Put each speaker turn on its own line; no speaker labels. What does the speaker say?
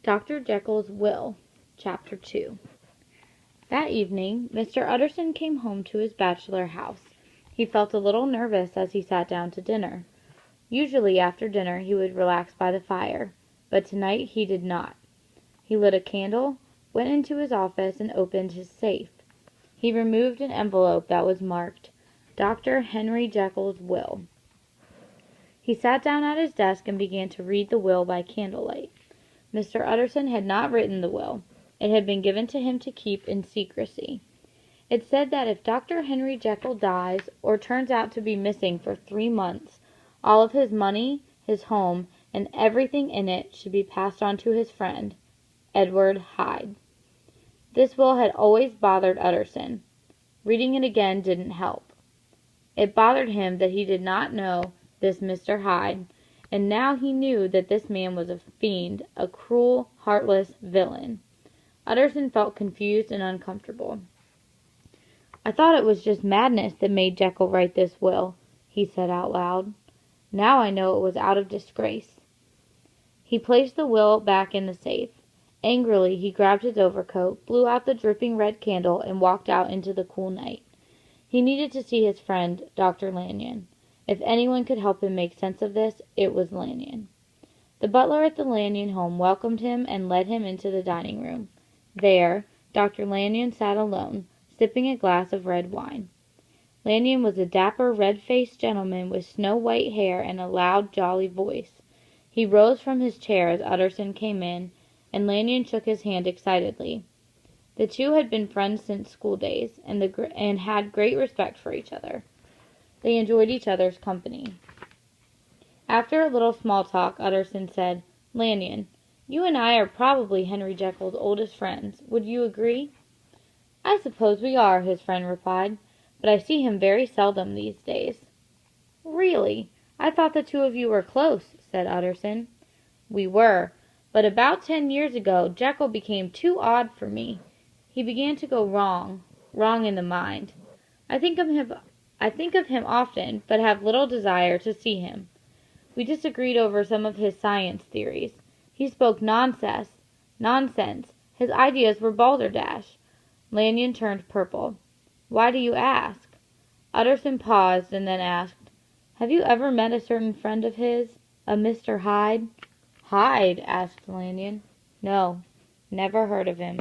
Dr. Jekyll's Will, Chapter 2. That evening, Mr. Utterson came home to his bachelor house. He felt a little nervous as he sat down to dinner. Usually after dinner he would relax by the fire, but tonight he did not. He lit a candle, went into his office, and opened his safe. He removed an envelope that was marked, Dr. Henry Jekyll's Will. He sat down at his desk and began to read the will by candlelight. Mr. Utterson had not written the will. It had been given to him to keep in secrecy. It said that if Dr. Henry Jekyll dies or turns out to be missing for 3 months, all of his money, his home, and everything in it should be passed on to his friend, Edward Hyde. This will had always bothered Utterson. Reading it again didn't help. It bothered him that he did not know this Mr. Hyde, and now he knew that this man was a fiend, a cruel, heartless villain. Utterson felt confused and uncomfortable. "I thought it was just madness that made Jekyll write this will," he said out loud. "Now I know it was out of disgrace." He placed the will back in the safe. Angrily he grabbed his overcoat, blew out the dripping red candle, and walked out into the cool night. He needed to see his friend, Dr. Lanyon. If anyone could help him make sense of this, it was Lanyon. The butler at the Lanyon home welcomed him and led him into the dining room. There, Dr. Lanyon sat alone, sipping a glass of red wine. Lanyon was a dapper, red-faced gentleman with snow-white hair and a loud, jolly voice. He rose from his chair as Utterson came in, and Lanyon shook his hand excitedly. The two had been friends since school days, and had great respect for each other. They enjoyed each other's company. After a little small talk, Utterson said, "Lanyon, you and I are probably Henry Jekyll's oldest friends. Would you agree?" "I suppose we are," his friend replied, "but I see him very seldom these days." "Really? I thought the two of you were close," said Utterson. "We were, but about 10 years ago Jekyll became too odd for me. He began to go wrong in the mind. I think of him often, but have little desire to see him. We disagreed over some of his science theories. He spoke nonsense. His ideas were balderdash." Lanyon turned purple. "Why do you ask?" Utterson paused and then asked, "Have you ever met a certain friend of his, a Mr. Hyde?" "Hyde?" asked Lanyon. "No, never heard of him."